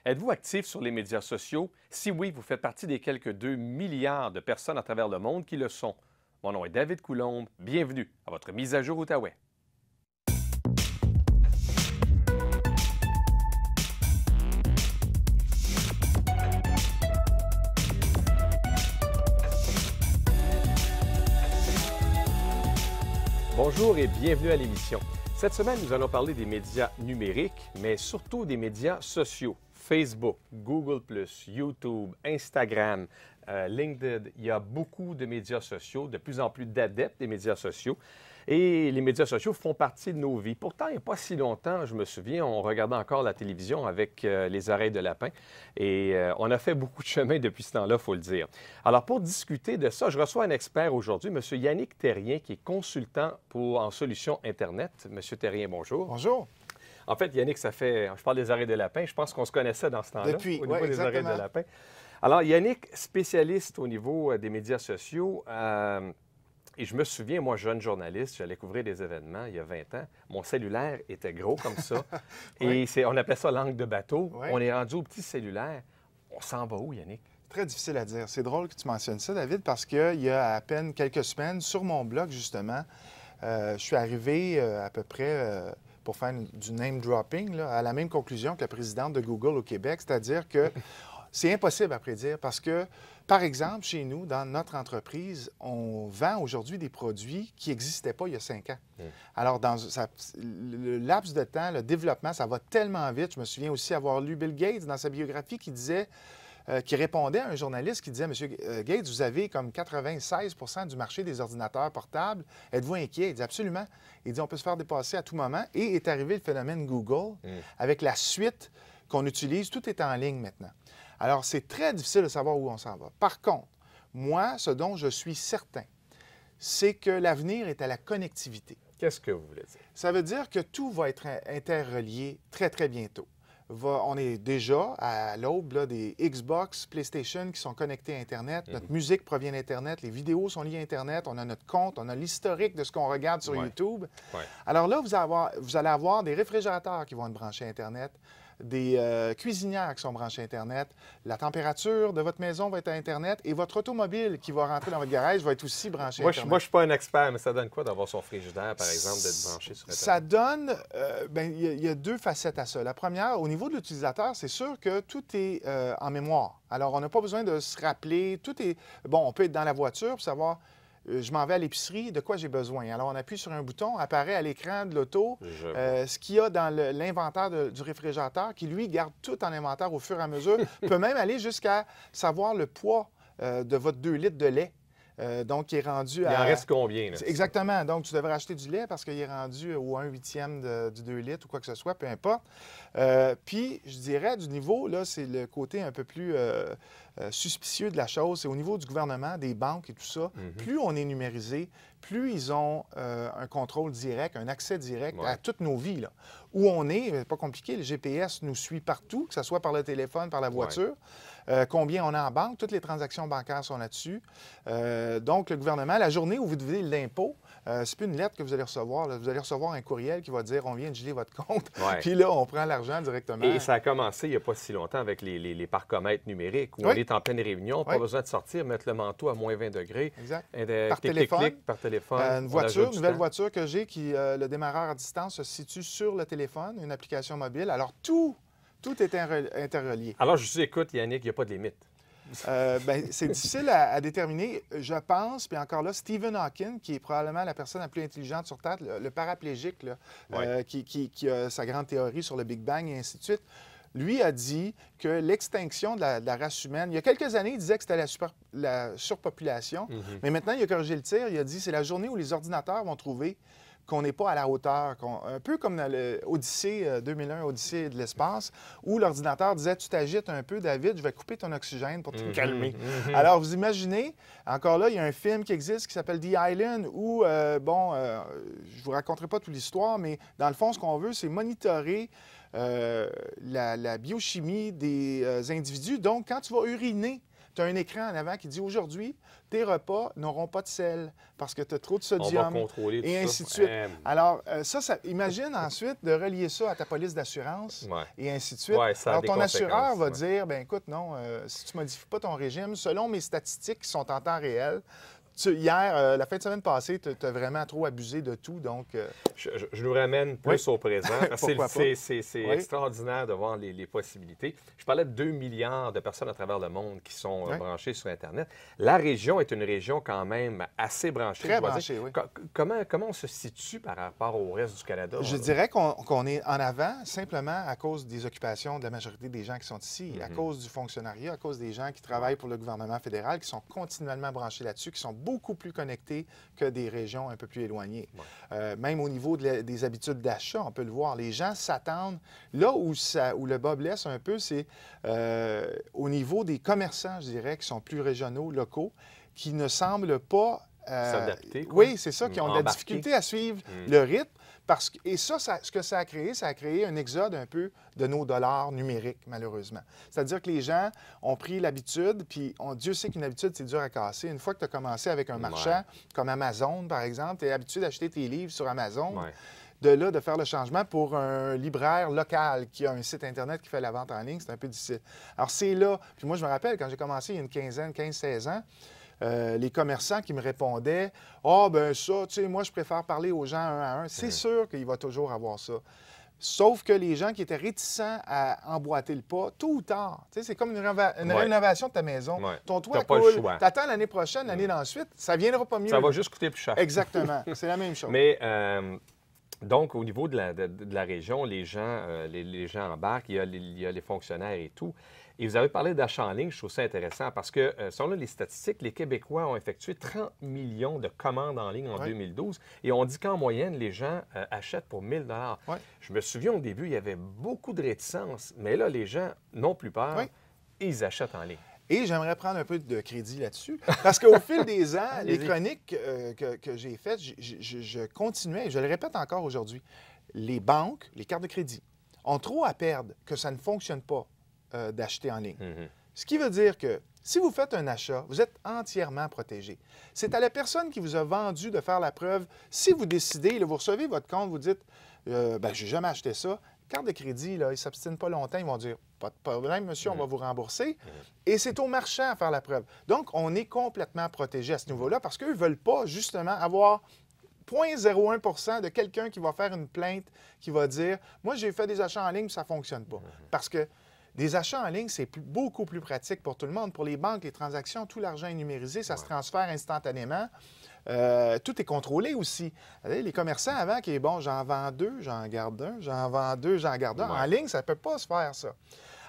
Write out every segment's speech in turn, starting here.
Êtes-vous actif sur les médias sociaux? Si oui, vous faites partie des quelques 2 milliards de personnes à travers le monde qui le sont. Mon nom est David Coulombe. Bienvenue à votre mise à jour Outaouais. Bonjour et bienvenue à l'émission. Cette semaine, nous allons parler des médias numériques, mais surtout des médias sociaux. Facebook, Google+, YouTube, Instagram, LinkedIn. Il y a beaucoup de médias sociaux, de plus en plus d'adeptes des médias sociaux. Et les médias sociaux font partie de nos vies. Pourtant, il n'y a pas si longtemps, je me souviens, on regardait encore la télévision avec les oreilles de lapin. Et on a fait beaucoup de chemin depuis ce temps-là, il faut le dire. Alors, pour discuter de ça, je reçois un expert aujourd'hui, M. Yannick Terrien, qui est consultant en solutions Internet. M. Terrien, bonjour. Bonjour. En fait, Yannick, je parle des oreilles de lapin. Je pense qu'on se connaissait dans ce temps-là, Depuis, au niveau ouais, des oreilles de lapin. Alors, Yannick, spécialiste au niveau des médias sociaux. Et je me souviens, moi, jeune journaliste, j'allais couvrir des événements il y a 20 ans. Mon cellulaire était gros comme ça. Oui. Et on appelait ça l'angle de bateau. Oui. On est rendu au petit cellulaire. On s'en va où, Yannick? Très difficile à dire. C'est drôle que tu mentionnes ça, David, parce qu'il y a à peine quelques semaines, sur mon blog, justement, je suis arrivé à peu près, pour faire du name dropping, là, à la même conclusion que la présidente de Google au Québec, c'est-à-dire que c'est impossible à prédire parce que, par exemple, chez nous, dans notre entreprise, on vend aujourd'hui des produits qui n'existaient pas il y a 5 ans. Alors, le laps de temps, le développement, ça va tellement vite. Je me souviens aussi avoir lu Bill Gates dans sa biographie qui disait, qui répondait à un journaliste qui disait, Monsieur Gates, vous avez comme 96 du marché des ordinateurs portables. Êtes-vous inquiet? Il dit absolument. Il dit, on peut se faire dépasser à tout moment. Et est arrivé le phénomène Google avec la suite qu'on utilise. Tout est en ligne maintenant. Alors, c'est très difficile de savoir où on s'en va. Par contre, moi, ce dont je suis certain, c'est que l'avenir est à la connectivité. Qu'est-ce que vous voulez dire? Ça veut dire que tout va être interrelié très, très bientôt. On est déjà à l'aube là, des Xbox, PlayStation qui sont connectés à Internet. Notre musique provient d'Internet, les vidéos sont liées à Internet, on a notre compte, on a l'historique de ce qu'on regarde sur YouTube. Alors là, vous allez avoir des réfrigérateurs qui vont être branchés à Internet, des cuisinières qui sont branchées à Internet, la température de votre maison va être à Internet et votre automobile qui va rentrer dans votre garage va être aussi branchée à Internet. Moi, je ne suis pas un expert, mais ça donne quoi d'avoir son frigidaire, par exemple, d'être branché sur Internet? Ça donne... il y a deux facettes à ça. La première, au niveau de l'utilisateur, c'est sûr que tout est en mémoire. Alors, on n'a pas besoin de se rappeler. Tout est... Bon, on peut être dans la voiture pour savoir... je m'en vais à l'épicerie, de quoi j'ai besoin? Alors, on appuie sur un bouton, apparaît à l'écran de l'auto ce qu'il y a dans l'inventaire du réfrigérateur qui, lui, garde tout en inventaire au fur et à mesure. Peut même aller jusqu'à savoir le poids de votre 2 litres de lait. Donc, il est rendu à... Il en reste combien? Là, exactement. Donc, tu devrais acheter du lait parce qu'il est rendu au 1/8 du 2 litres ou quoi que ce soit, peu importe. Puis, je dirais, du niveau, là, c'est le côté un peu plus suspicieux de la chose. C'est au niveau du gouvernement, des banques et tout ça. Plus on est numérisé, plus ils ont un contrôle direct, un accès direct à toutes nos vies. Là. Où on est, c'est pas compliqué, le GPS nous suit partout, que ce soit par le téléphone, par la voiture. Combien on a en banque, toutes les transactions bancaires sont là-dessus. Donc, le gouvernement, la journée où vous devez l'impôt, c'est plus une lettre que vous allez recevoir. Là. Vous allez recevoir un courriel qui va dire « On vient de geler votre compte Puis là, on prend l'argent directement. Et ça a commencé il n'y a pas si longtemps avec les parcomètres numériques où on est en pleine réunion, pas besoin de sortir, mettre le manteau à moins 20 degrés. Exact. Par téléphone. Par téléphone. Une nouvelle voiture que j'ai qui, le démarreur à distance, se situe sur le téléphone, une application mobile. Alors, tout est interrelié. Alors, je vous écoute, Yannick, il n'y a pas de limite. C'est difficile à déterminer. Je pense, puis encore là, Stephen Hawking, qui est probablement la personne la plus intelligente sur Terre, le paraplégique, là, qui a sa grande théorie sur le Big Bang et ainsi de suite, lui a dit que l'extinction de la race humaine, il y a quelques années, il disait que c'était la surpopulation, mais maintenant, il a corrigé le tir. Il a dit que c'est la journée où les ordinateurs vont trouver qu'on n'est pas à la hauteur, un peu comme dans l'Odyssée 2001, Odyssée de l'espace, où l'ordinateur disait « Tu t'agites un peu, David, je vais couper ton oxygène pour te calmer. » Alors, vous imaginez, encore là, il y a un film qui existe qui s'appelle The Island, où, je ne vous raconterai pas toute l'histoire, mais dans le fond, ce qu'on veut, c'est monitorer la biochimie des individus. Donc, quand tu vas uriner, tu as un écran en avant qui dit aujourd'hui, tes repas n'auront pas de sel parce que tu as trop de On va sodium. contrôler tout Et ça. ainsi de suite. Alors, imagine ensuite de relier ça à ta police d'assurance Ouais. et ainsi de suite. Ouais, ça a Alors, des ton assureur conséquences, va ouais. dire, ben écoute, non, si tu ne modifies pas ton régime, selon mes statistiques qui sont en temps réel, hier, la fin de semaine passée, tu as vraiment trop abusé de tout, donc... Je nous ramène plus au présent. Pourquoi pas? C'est Oui. extraordinaire de voir les possibilités. Je parlais de 2 milliards de personnes à travers le monde qui sont Oui. branchées sur Internet. La région est une région quand même assez branchée. Très je dois branchée, dire. oui. Comment on se situe par rapport au reste du Canada? Je dirais qu'on est en avant simplement à cause des occupations de la majorité des gens qui sont ici, à cause du fonctionnariat, à cause des gens qui travaillent pour le gouvernement fédéral, qui sont continuellement branchés là-dessus, qui sont beaucoup plus connectés que des régions un peu plus éloignées. Ouais. Même au niveau des habitudes d'achat, on peut le voir. Les gens s'attendent. Là où le bas blesse un peu, c'est au niveau des commerçants, je dirais, qui sont plus régionaux, locaux, qui ne semblent pas... S'adapter, quoi. Oui, c'est ça, qui ont de la Embarquer. difficulté à suivre le rythme. Et ça, ce que ça a créé un exode un peu de nos dollars numériques, malheureusement. C'est-à-dire que les gens ont pris l'habitude, puis Dieu sait qu'une habitude, c'est dur à casser. Une fois que tu as commencé avec un marchand, comme Amazon, par exemple, tu es habitué d'acheter tes livres sur Amazon. Ouais. De là, de faire le changement pour un libraire local qui a un site Internet qui fait la vente en ligne, c'est un peu difficile. Alors, c'est là. Puis moi, je me rappelle, quand j'ai commencé il y a une 15-16 ans, les commerçants qui me répondaient « Ah, ben ça, tu sais, moi, je préfère parler aux gens un à un. » C'est sûr qu'il va toujours avoir ça. Sauf que les gens qui étaient réticents à emboîter le pas, tôt ou tard, tu sais, c'est comme une rénovation de ta maison. Ouais. Ton toit T'as pas le coule, choix. t'attends l'année prochaine, l'année d'ensuite, ça ne viendra pas mieux. Ça va juste coûter plus cher. Exactement, c'est la même chose. Mais donc, au niveau de la région, les gens embarquent, il y a les fonctionnaires et tout. Et vous avez parlé d'achat en ligne, je trouve ça intéressant parce que, selon les statistiques, les Québécois ont effectué 30 millions de commandes en ligne en 2012 et on dit qu'en moyenne, les gens achètent pour 1 000 Ouais. Je me souviens au début, il y avait beaucoup de réticence, mais là, les gens n'ont plus peur, ils achètent en ligne. Et j'aimerais prendre un peu de crédit là-dessus, parce qu'au fil des ans, les chroniques que j'ai faites, je continuais, et je le répète encore aujourd'hui, les banques, les cartes de crédit, ont trop à perdre que ça ne fonctionne pas d'acheter en ligne. Ce qui veut dire que si vous faites un achat, vous êtes entièrement protégé. C'est à la personne qui vous a vendu de faire la preuve. Si vous décidez, là, vous recevez votre compte, vous dites ben, j'ai jamais acheté ça. Carte de crédit, là, ils ne s'abstinent pas longtemps, ils vont dire pas de problème, monsieur, on va vous rembourser. Et c'est au marchand à faire la preuve. Donc, on est complètement protégé à ce niveau-là parce qu'eux ne veulent pas justement avoir 0,01 % de quelqu'un qui va faire une plainte, qui va dire moi, j'ai fait des achats en ligne, ça ne fonctionne pas. Parce que des achats en ligne, c'est beaucoup plus pratique pour tout le monde. Pour les banques, les transactions, tout l'argent est numérisé, ça se transfère instantanément. Tout est contrôlé aussi. Les commerçants avant, qui est bon, j'en vends 2, j'en garde un, j'en vends 2, j'en garde un. En ligne, ça ne peut pas se faire, ça.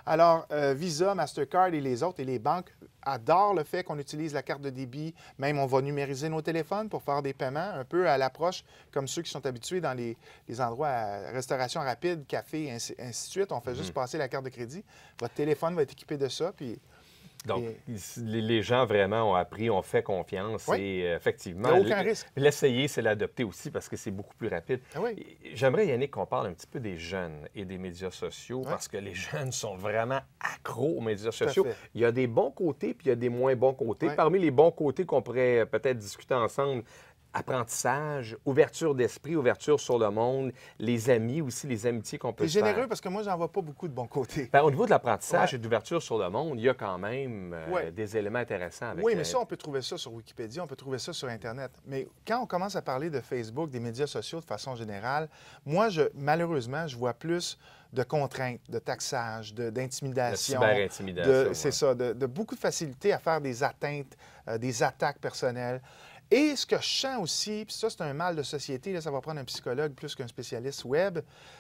Alors, Visa, Mastercard et les autres, et les banques adorent le fait qu'on utilise la carte de débit. Même, on va numériser nos téléphones pour faire des paiements, un peu à l'approche, comme ceux qui sont habitués dans les endroits à restauration rapide, café, ainsi de suite. On fait juste passer la carte de crédit. Votre téléphone va être équipé de ça, puis... Donc, les gens vraiment ont appris, ont fait confiance et effectivement, il n'y a aucun risque. L'essayer, c'est l'adopter aussi parce que c'est beaucoup plus rapide. Ah oui. J'aimerais, Yannick, qu'on parle un petit peu des jeunes et des médias sociaux parce que les jeunes sont vraiment accros aux médias sociaux. Il y a des bons côtés puis il y a des moins bons côtés. Parmi les bons côtés qu'on pourrait peut-être discuter ensemble, apprentissage, ouverture d'esprit, ouverture sur le monde, les amis aussi, les amitiés qu'on peut se faire. C'est généreux parce que moi, j'en vois pas beaucoup de bons côtés. Bien, au niveau de l'apprentissage et d'ouverture sur le monde, il y a quand même des éléments intéressants. Avec mais ça, on peut trouver ça sur Wikipédia, on peut trouver ça sur Internet. Mais quand on commence à parler de Facebook, des médias sociaux de façon générale, moi, malheureusement, je vois plus de contraintes, de taxage, d'intimidation. De cyberintimidation. C'est ça, de beaucoup de facilité à faire des atteintes, des attaques personnelles. Et ce que je sens aussi, puis ça, c'est un mal de société, là, ça va prendre un psychologue plus qu'un spécialiste web,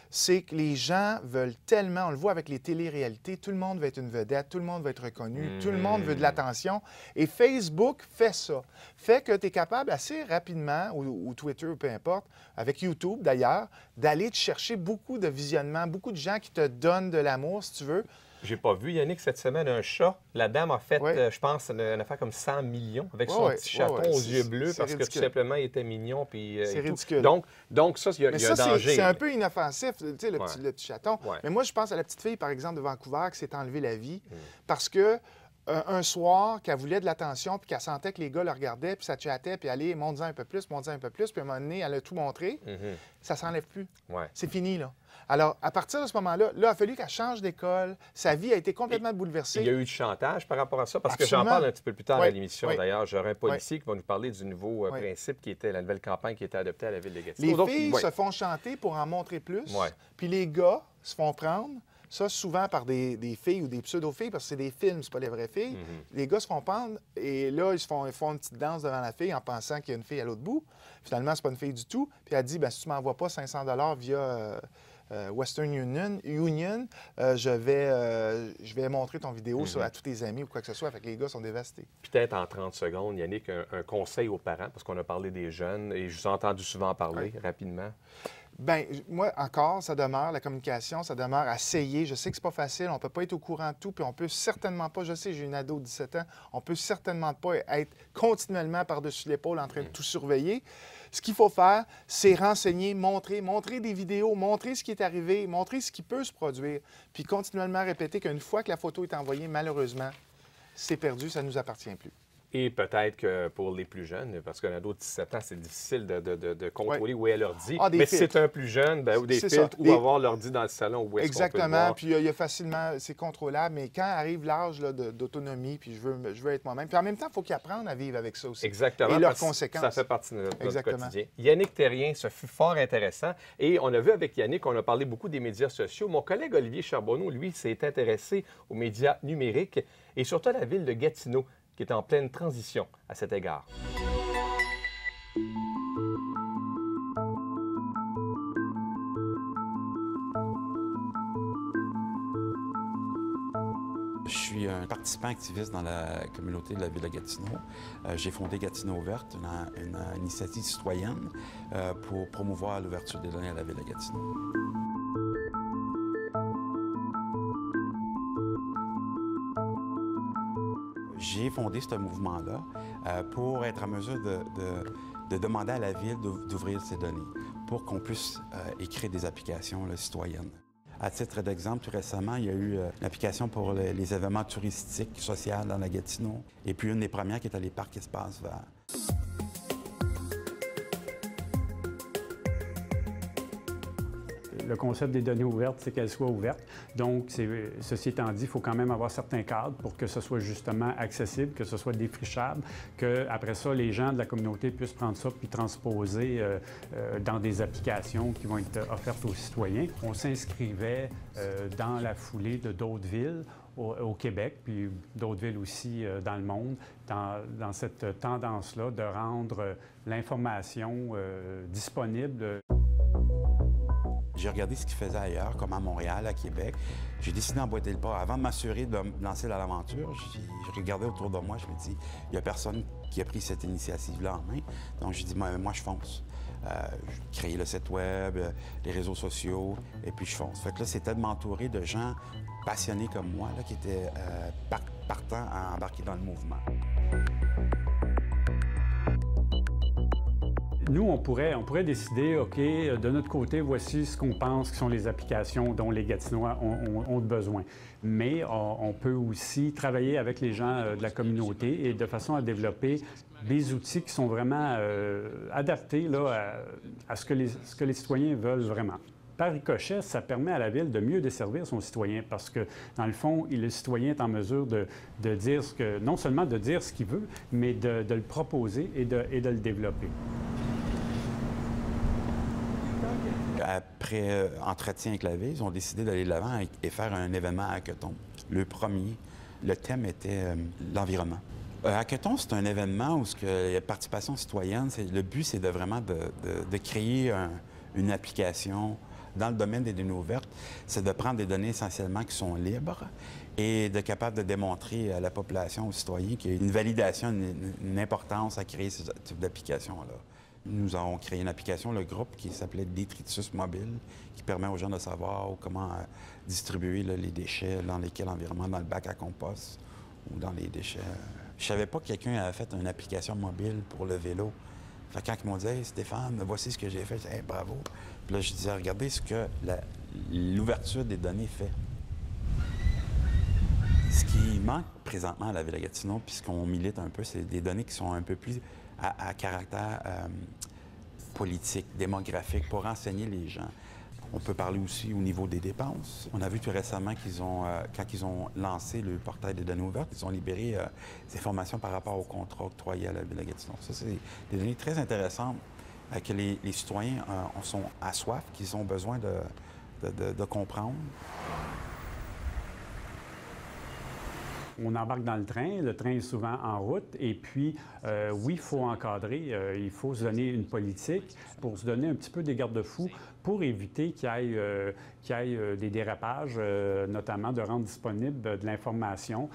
c'est que les gens veulent tellement, on le voit avec les téléréalités, tout le monde veut être une vedette, tout le monde veut être reconnu, tout le monde veut de l'attention. Et Facebook fait ça. Fait que tu es capable assez rapidement, ou Twitter, ou peu importe, avec YouTube d'ailleurs, d'aller te chercher beaucoup de visionnements, beaucoup de gens qui te donnent de l'amour, si tu veux. J'ai pas vu, Yannick, cette semaine, un chat. La dame a fait, je pense, une affaire comme 100 millions avec son petit chaton aux yeux bleus parce que tout simplement, il était mignon. C'est ridicule. Donc, ça, il y a un danger. C'est un peu inoffensif, tu sais, le petit chaton. Mais moi, je pense à la petite fille, par exemple, de Vancouver, qui s'est enlevée la vie parce que un soir qu'elle voulait de l'attention, puis qu'elle sentait que les gars le regardaient, puis ça chattait, puis allez, monte-en un peu plus, monte-en un peu plus, puis à un moment donné, elle a tout montré, ça ne s'enlève plus. Ouais. C'est fini, là. Alors, à partir de ce moment-là, il a fallu qu'elle change d'école. Sa vie a été complètement bouleversée. Il y a eu du chantage par rapport à ça, parce Absolument. que j'en parle un petit peu plus tard à l'émission. Oui. D'ailleurs, j'aurai un policier qui va nous parler du nouveau principe qui était la nouvelle campagne qui était adoptée à la Ville de Gatineau. Les filles se font chanter pour en montrer plus, Ouais. puis les gars se font prendre. Ça, souvent par des filles ou des pseudo-filles, parce que c'est des films, c'est pas les vraies filles. Les gars se font prendre et là, ils font une petite danse devant la fille en pensant qu'il y a une fille à l'autre bout. Finalement, c'est pas une fille du tout. Puis elle dit, bien, si tu m'envoies pas 500 $ via Western Union, je vais montrer ton vidéo à tous tes amis ou quoi que ce soit. Fait que les gars sont dévastés. Peut-être en 30 secondes, Yannick, un conseil aux parents, parce qu'on a parlé des jeunes et je vous ai entendu souvent en parler rapidement. Bien, moi, encore, ça demeure, la communication, ça demeure essayer. Je sais que c'est pas facile, on ne peut pas être au courant de tout, puis on peut certainement pas, je sais, j'ai une ado de 17 ans, on peut certainement pas être continuellement par-dessus l'épaule en train de tout surveiller. Ce qu'il faut faire, c'est renseigner, montrer des vidéos, montrer ce qui est arrivé, montrer ce qui peut se produire, puis continuellement répéter qu'une fois que la photo est envoyée, malheureusement, c'est perdu, ça ne nous appartient plus. Et peut-être que pour les plus jeunes, parce qu'un ado de 17 ans, c'est difficile de contrôler où est l'ordi. Mais si c'est un plus jeune, bien, ou des filtres, ou avoir l'ordi dans le salon, où est-ce qu'on peut le voir? Exactement. Puis il y a facilement, c'est contrôlable. Mais quand arrive l'âge d'autonomie, puis je veux être moi-même. Puis en même temps, il faut qu'ils apprennent à vivre avec ça aussi. Exactement. Et leurs conséquences. Ça fait partie de notre quotidien. Yannick Terrien, ce fut fort intéressant. Et on a vu avec Yannick, on a parlé beaucoup des médias sociaux. Mon collègue Olivier Charbonneau, lui, s'est intéressé aux médias numériques et surtout à la ville de Gatineau, qui est en pleine transition à cet égard. Je suis un participant activiste dans la communauté de la ville de Gatineau. J'ai fondé Gatineau Ouverte, une initiative citoyenne pour promouvoir l'ouverture des données à la ville de Gatineau. J'ai fondé ce mouvement-là pour être en mesure de demander à la ville d'ouvrir ces données pour qu'on puisse écrire des applications là, citoyennes. À titre d'exemple, tout récemment, il y a eu une application pour les événements touristiques, sociaux dans la Gatineau, et puis une des premières qui est allée Parc Espace Vert. Le concept des données ouvertes, c'est qu'elles soient ouvertes. Donc, ceci étant dit, il faut quand même avoir certains cadres pour que ce soit justement accessible, que ce soit défrichable, qu'après ça, les gens de la communauté puissent prendre ça puis transposer dans des applications qui vont être offertes aux citoyens. On s'inscrivait dans la foulée de d'autres villes au Québec, puis d'autres villes aussi dans le monde, dans cette tendance-là de rendre l'information disponible. J'ai regardé ce qu'ils faisaient ailleurs, comme à Montréal, à Québec. J'ai décidé d'emboîter le pas. Avant de m'assurer de me lancer dans l'aventure, je regardais autour de moi, je me dis, il n'y a personne qui a pris cette initiative-là en main. Donc, j'ai dit, moi, je fonce. J'ai créé le site web, les réseaux sociaux, et puis je fonce. Fait que là, c'était de m'entourer de gens passionnés comme moi, là, qui étaient partants à embarquer dans le mouvement. Nous, on pourrait décider, OK, de notre côté, voici ce qu'on pense qui sont les applications dont les Gatinois ont besoin. Mais on peut aussi travailler avec les gens de la communauté et de façon à développer des outils qui sont vraiment adaptés là, à ce que les citoyens veulent vraiment. Par ricochet, ça permet à la Ville de mieux desservir son citoyen parce que, dans le fond, le citoyen est en mesure de dire non seulement de dire ce qu'il veut, mais de le proposer et de le développer. Après entretien avec la Ville, ils ont décidé d'aller de l'avant et faire un événement hackathon. Le premier, le thème était l'environnement. Hackathon, c'est un événement où il y a participation citoyenne. Le but, c'est vraiment de créer une application dans le domaine des données ouvertes. C'est de prendre des données essentiellement qui sont libres et d'être capable de démontrer à la population, aux citoyens, qu'il y a une validation, une importance à créer ce type d'application-là. Nous avons créé une application, le groupe, qui s'appelait Détritus Mobile, qui permet aux gens de savoir comment distribuer là, les déchets dans lesquels environnement, dans le bac à compost ou dans les déchets. Je savais pas que quelqu'un avait fait une application mobile pour le vélo. Fait que quand ils m'ont dit « Hey, Stéphane, voici ce que j'ai fait », je disais « Hey, bravo ». Puis là, je disais « Regardez ce que l'ouverture des données fait ». Ce qui manque présentement à la Ville de Gatineau, puis ce qu'on milite un peu, c'est des données qui sont un peu plus à caractère politique, démographique, pour renseigner les gens. On peut parler aussi au niveau des dépenses. On a vu tout récemment qu'ils ont, quand ils ont lancé le portail des données ouvertes, ils ont libéré des informations par rapport aux contrats octroyés à la Ville de Gatineau. Ça, c'est des données très intéressantes que les citoyens sont à soif, qu'ils ont besoin de comprendre. On embarque dans le train est souvent en route, et puis, oui, il faut encadrer, il faut se donner une politique pour se donner un petit peu des garde-fous pour éviter qu'il y ait des dérapages, notamment de rendre disponible de l'information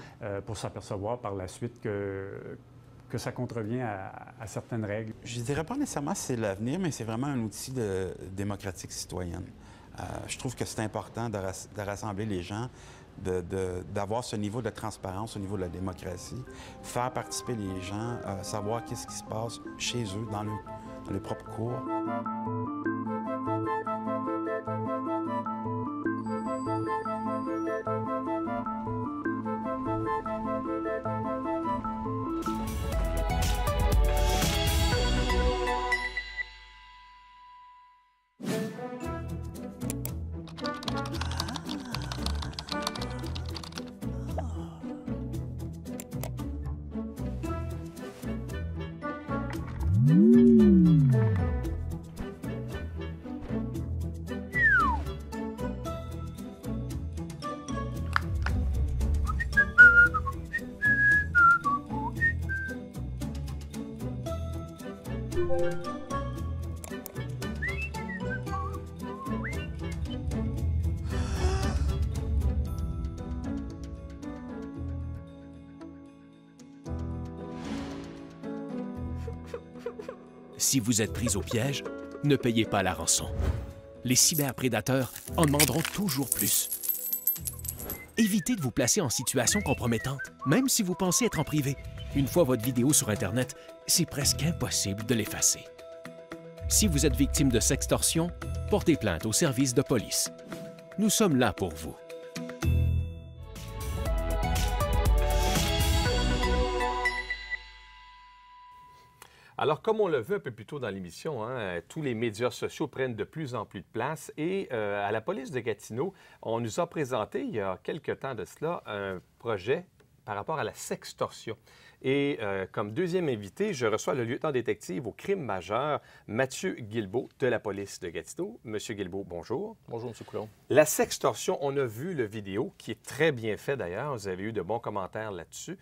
pour s'apercevoir par la suite que ça contrevient à certaines règles. Je ne dirais pas nécessairement que c'est l'avenir, mais c'est vraiment un outil de démocratique citoyenne. Je trouve que c'est important de rassembler les gens, d'avoir ce niveau de transparence au niveau de la démocratie, faire participer les gens, savoir qu'est-ce qui se passe chez eux, dans leur propre cours. Si vous êtes pris au piège, ne payez pas la rançon. Les cyberprédateurs en demanderont toujours plus. Évitez de vous placer en situation compromettante, même si vous pensez être en privé. Une fois votre vidéo sur Internet, c'est presque impossible de l'effacer. Si vous êtes victime de sextorsion, portez plainte au service de police. Nous sommes là pour vous. Alors, comme on l'a vu un peu plus tôt dans l'émission, tous les médias sociaux prennent de plus en plus de place et à la police de Gatineau, on nous a présenté il y a quelque temps de cela un projet par rapport à la sextorsion. Et comme deuxième invité, je reçois le lieutenant-détective au crime majeur, Mathieu Guilbeault, de la police de Gatineau. Monsieur Guilbeault, bonjour. Bonjour, M. Coulon. La sextorsion, on a vu le vidéo, qui est très bien fait d'ailleurs. Vous avez eu de bons commentaires là-dessus.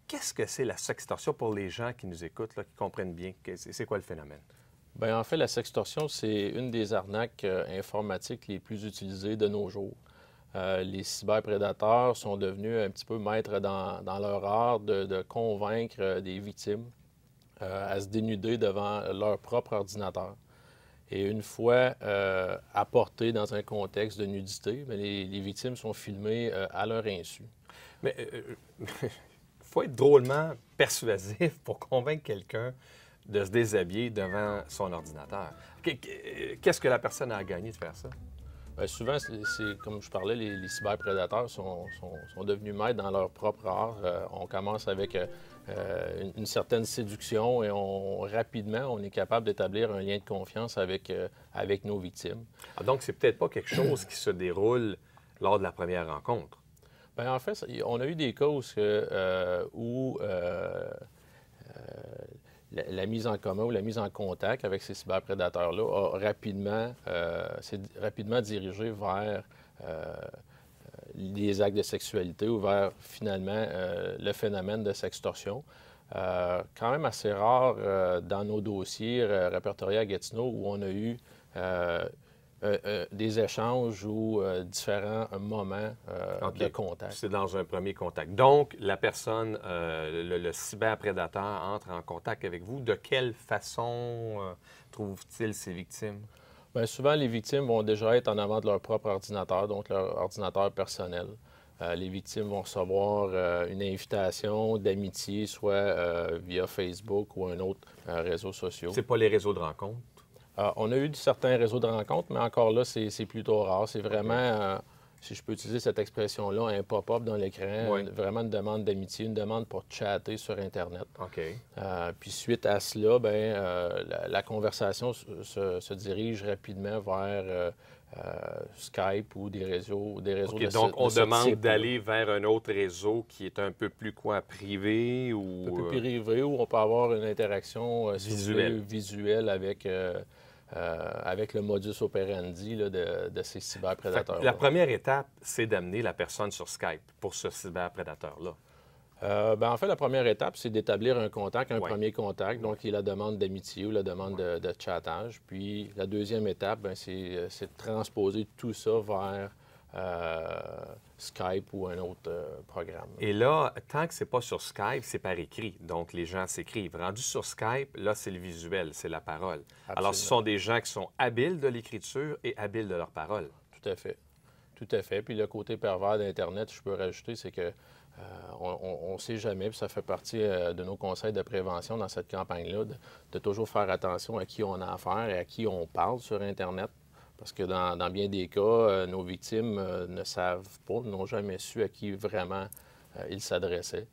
Qu'est-ce que c'est la sextorsion pour les gens qui nous écoutent, là, qui comprennent bien? C'est quoi le phénomène? Bien, en fait, la sextorsion, c'est une des arnaques informatiques les plus utilisées de nos jours. Les cyberprédateurs sont devenus un petit peu maîtres dans leur art de convaincre des victimes à se dénuder devant leur propre ordinateur. Et une fois apportés dans un contexte de nudité, bien, les victimes sont filmées à leur insu. Mais il faut être drôlement persuasif pour convaincre quelqu'un de se déshabiller devant son ordinateur. Qu'est-ce que la personne a à gagner de faire ça? Bien, souvent, c'est comme je parlais, les cyberprédateurs sont devenus maîtres dans leur propre art. On commence avec une certaine séduction et rapidement, on est capable d'établir un lien de confiance avec nos victimes. Ah, donc, c'est peut-être pas quelque chose qui se déroule lors de la première rencontre? Bien, en fait, on a eu des cas où la mise en commun ou la mise en contact avec ces cyberprédateurs-là s'est rapidement dirigée vers les actes de sexualité ou vers, finalement, le phénomène de sextorsion. Quand même assez rare dans nos dossiers répertoriés à Gatineau où on a eu des échanges ou différents moments de contact. C'est dans un premier contact. Donc, la personne, le cyberprédateur entre en contact avec vous. De quelle façon trouve-t-il ses victimes? Bien, souvent, les victimes vont déjà être en avant de leur propre ordinateur, donc leur ordinateur personnel. Les victimes vont recevoir une invitation d'amitié, soit via Facebook ou un autre réseau social. C'est pas les réseaux de rencontres? On a eu certains réseaux de rencontres, mais encore là, c'est plutôt rare. C'est vraiment si je peux utiliser cette expression-là, un pop-up dans l'écran, Oui. vraiment une demande d'amitié, une demande pour chatter sur Internet. OK. Puis suite à cela, la conversation se dirige rapidement vers Skype ou des réseaux OK, de donc, on ce demande type. d'aller vers un autre réseau qui est un peu plus privé Un ou... peu plus privé, où on peut avoir une interaction si vous voulez, Visuelle. visuelle avec le modus operandi là, de ces Fait cyberprédateurs. que la première étape, c'est d'amener la personne sur Skype pour ce cyberprédateur-là. En fait, la première étape, c'est d'établir un contact, un Ouais. premier contact, donc qui est la demande d'amitié ou la demande de chattage. Puis la deuxième étape, c'est de transposer tout ça vers Skype ou un autre programme. Et là, tant que c'est pas sur Skype, c'est par écrit. Donc, les gens s'écrivent. Rendu sur Skype, là, c'est le visuel, c'est la parole. Alors, ce sont des gens qui sont habiles de l'écriture et habiles de leur parole. Tout à fait. Tout à fait. Puis le côté pervers d'Internet, je peux rajouter, c'est que on ne sait jamais, puis ça fait partie de nos conseils de prévention dans cette campagne-là, de toujours faire attention à qui on a affaire et à qui on parle sur Internet. Parce que dans bien des cas, nos victimes ne savent pas, n'ont jamais su à qui vraiment ils s'adressaient.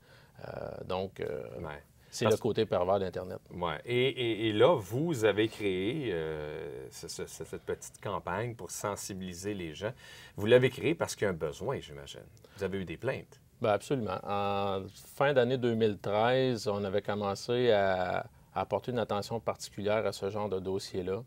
Ouais. C'est Parce- le côté pervers d'Internet. Ouais. Et là, vous avez créé cette petite campagne pour sensibiliser les gens. Vous l'avez créé parce qu'il y a un besoin, j'imagine. Vous avez eu des plaintes. Bien, absolument. En fin d'année 2013, on avait commencé à apporter une attention particulière à ce genre de dossier-là,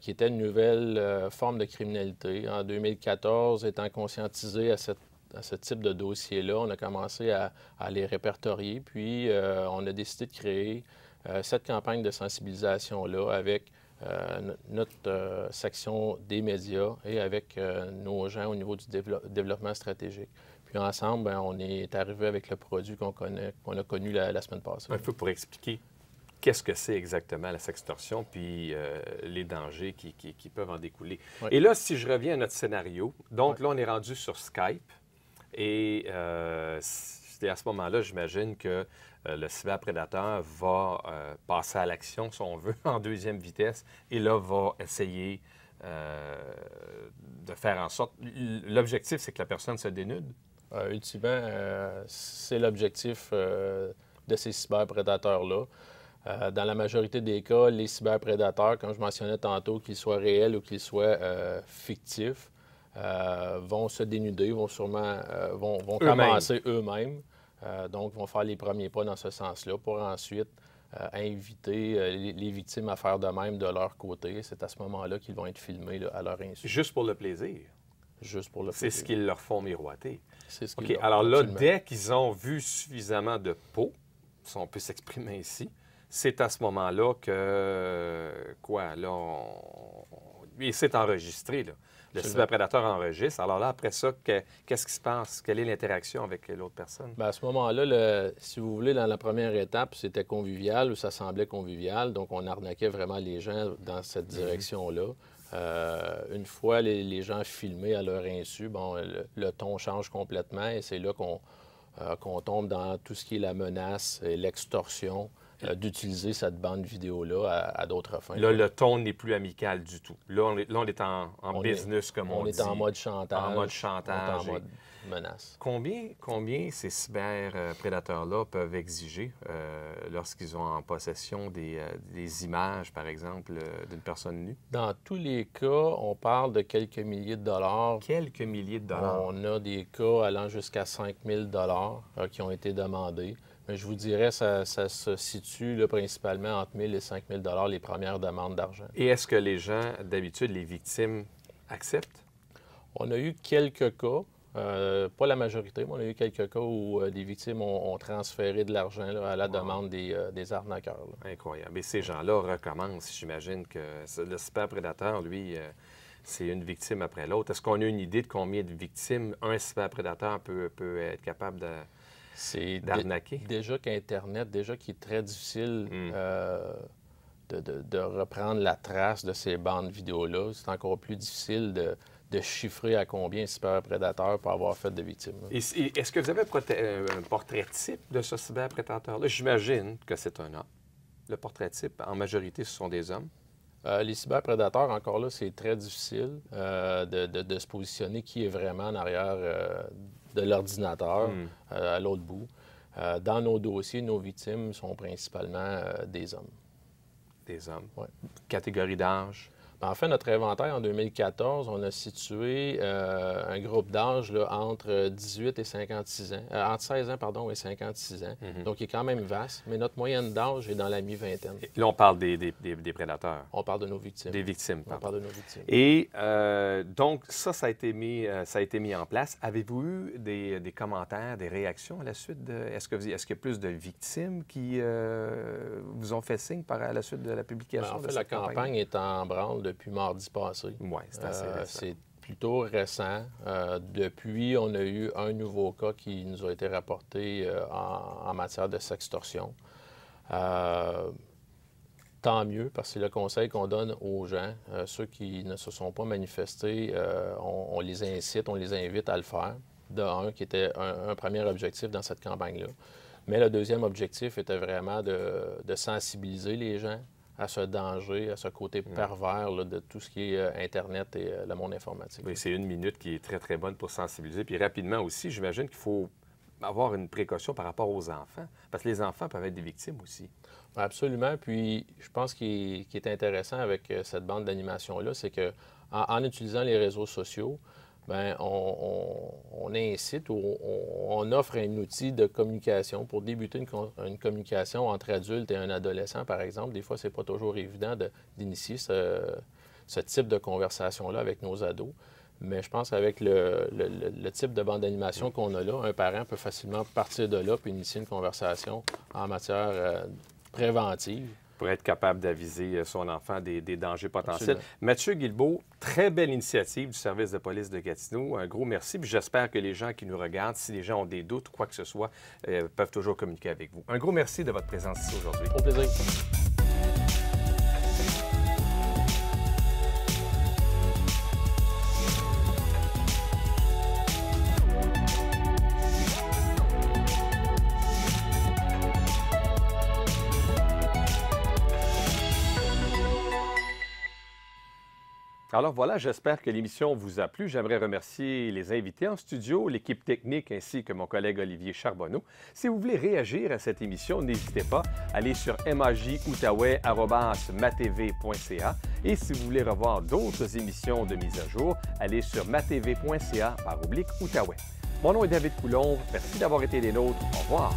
qui était une nouvelle forme de criminalité. En 2014, étant conscientisé à ce type de dossier-là, on a commencé à les répertorier, puis on a décidé de créer cette campagne de sensibilisation-là avec notre section des médias et avec nos gens au niveau du développement stratégique. Puis ensemble, on est arrivé avec le produit qu'on a connu la semaine passée. Un peu pour expliquer qu'est-ce que c'est exactement la sextorsion, puis les dangers qui peuvent en découler. Oui. Et là, si je reviens à notre scénario, donc là, on est rendu sur Skype, et c'est à ce moment-là, j'imagine que le cyberprédateur va passer à l'action, si on veut, en deuxième vitesse, et là, va essayer de faire en sorte... L'objectif, c'est que la personne se dénude. Ultimement, c'est l'objectif de ces cyberprédateurs-là. Dans la majorité des cas, les cyberprédateurs, comme je mentionnais tantôt, qu'ils soient réels ou qu'ils soient fictifs, vont se dénuder, vont sûrement vont commencer eux-mêmes. Donc, vont faire les premiers pas dans ce sens-là pour ensuite inviter les victimes à faire de même de leur côté. C'est à ce moment-là qu'ils vont être filmés là, à leur insu. Juste pour le plaisir. Juste pour le C'est ce plaisir. qu'ils leur font miroiter. C'est ce OK. qu'ils leur Alors font, là, absolument. dès qu'ils ont vu suffisamment de peau, si on peut s'exprimer ici, c'est à ce moment-là que, et c'est enregistré, là. Le Absolument. cyberprédateur enregistre. Alors là, après ça, qu'est-ce qui se passe? Quelle est l'interaction avec l'autre personne? Bien, à ce moment-là, si vous voulez, dans la première étape, c'était convivial ou ça semblait convivial. Donc, on arnaquait vraiment les gens dans cette direction-là. Une fois les gens filmés à leur insu, le ton change complètement et c'est là qu'on tombe dans tout ce qui est la menace et l'extorsion d'utiliser cette bande vidéo-là à d'autres fins. Là, le ton n'est plus amical du tout. Là, on est en On business, comme on dit. est en mode chantage. En mode chantage. On est en mode menace. Combien ces cyberprédateurs-là peuvent exiger lorsqu'ils ont en possession des images, par exemple, d'une personne nue? Dans tous les cas, on parle de quelques milliers de dollars. Quelques milliers de dollars. On a des cas allant jusqu'à 5 000 qui ont été demandés. Mais je vous dirais, ça se situe là, principalement entre 1 000 et 5 000 les premières demandes d'argent. Et est-ce que les gens, d'habitude, les victimes, acceptent? On a eu quelques cas, pas la majorité, mais on a eu quelques cas où des victimes ont transféré de l'argent là, à la demande des arnaqueurs. Là. Incroyable. Et ces gens-là recommencent. J'imagine que le cyberprédateur, lui, c'est une victime après l'autre. Est-ce qu'on a une idée de combien de victimes un cyberprédateur peut être capable C'est d'arnaquer? Déjà qu'Internet, déjà qui est très difficile de reprendre la trace de ces bandes vidéo-là, c'est encore plus difficile de chiffrer à combien un cyberprédateur peut avoir fait de victimes. Là. Et est-ce que vous avez un portrait type de ce cyberprédateur-là? J'imagine que c'est un homme. Le portrait type, en majorité, ce sont des hommes. Les cyberprédateurs, encore là, c'est très difficile de se positionner qui est vraiment en arrière de l'ordinateur à l'autre bout. Dans nos dossiers, nos victimes sont principalement des hommes. Des hommes. Ouais. Catégorie d'âge? En fait, notre inventaire, en 2014, on a situé un groupe d'âge entre 18 et 56 ans, entre 16 ans pardon, et 56 ans. Donc, il est quand même vaste, mais notre moyenne d'âge est dans la mi-vingtaine. Là, on parle des prédateurs. On parle de nos victimes. Des victimes, On pardon. parle de nos victimes. Et donc, ça a été mis en place. Avez-vous eu des commentaires, des réactions à la suite de... Est-ce qu'il y a plus de victimes qui vous ont fait signe à la suite de la publication En de fait, cette la campagne est en branle depuis mardi passé. Oui, c'est assez récent. C'est plutôt récent. Depuis, on a eu un nouveau cas qui nous a été rapporté en matière de sextorsion. Tant mieux, parce que c'est le conseil qu'on donne aux gens. Ceux qui ne se sont pas manifestés, on les incite, on les invite à le faire. Qui était un premier objectif dans cette campagne-là. Mais le deuxième objectif était vraiment de sensibiliser les gens à ce danger, à ce côté pervers là, de tout ce qui est Internet et le monde informatique. Oui, c'est 1 minute qui est très, très bonne pour sensibiliser. Puis rapidement aussi, j'imagine qu'il faut avoir une précaution par rapport aux enfants, parce que les enfants peuvent être des victimes aussi. Absolument. Puis, je pense qu'il est intéressant avec cette bande d'animation-là, c'est qu'en utilisant les réseaux sociaux, bien, on incite ou on offre un outil de communication pour débuter une communication entre adultes et un adolescent, par exemple. Des fois, ce n'est pas toujours évident d'initier ce type de conversation-là avec nos ados. Mais je pense qu'avec le type de bande d'animation qu'on a là, un parent peut facilement partir de là puis initier une conversation en matière préventive. Pour être capable d'aviser son enfant des dangers potentiels. Absolument. Mathieu Guilbeault, très belle initiative du service de police de Gatineau. Un gros merci. Puis j'espère que les gens qui nous regardent, si les gens ont des doutes ou quoi que ce soit, peuvent toujours communiquer avec vous. Un gros merci de votre présence ici aujourd'hui. Au plaisir. Alors voilà, j'espère que l'émission vous a plu. J'aimerais remercier les invités en studio, l'équipe technique ainsi que mon collègue Olivier Charbonneau. Si vous voulez réagir à cette émission, n'hésitez pas à aller sur majoutaouais@matv.ca et si vous voulez revoir d'autres émissions de mise à jour, allez sur matv.ca/Outaouais. Mon nom est David Coulombe. Merci d'avoir été des nôtres. Au revoir.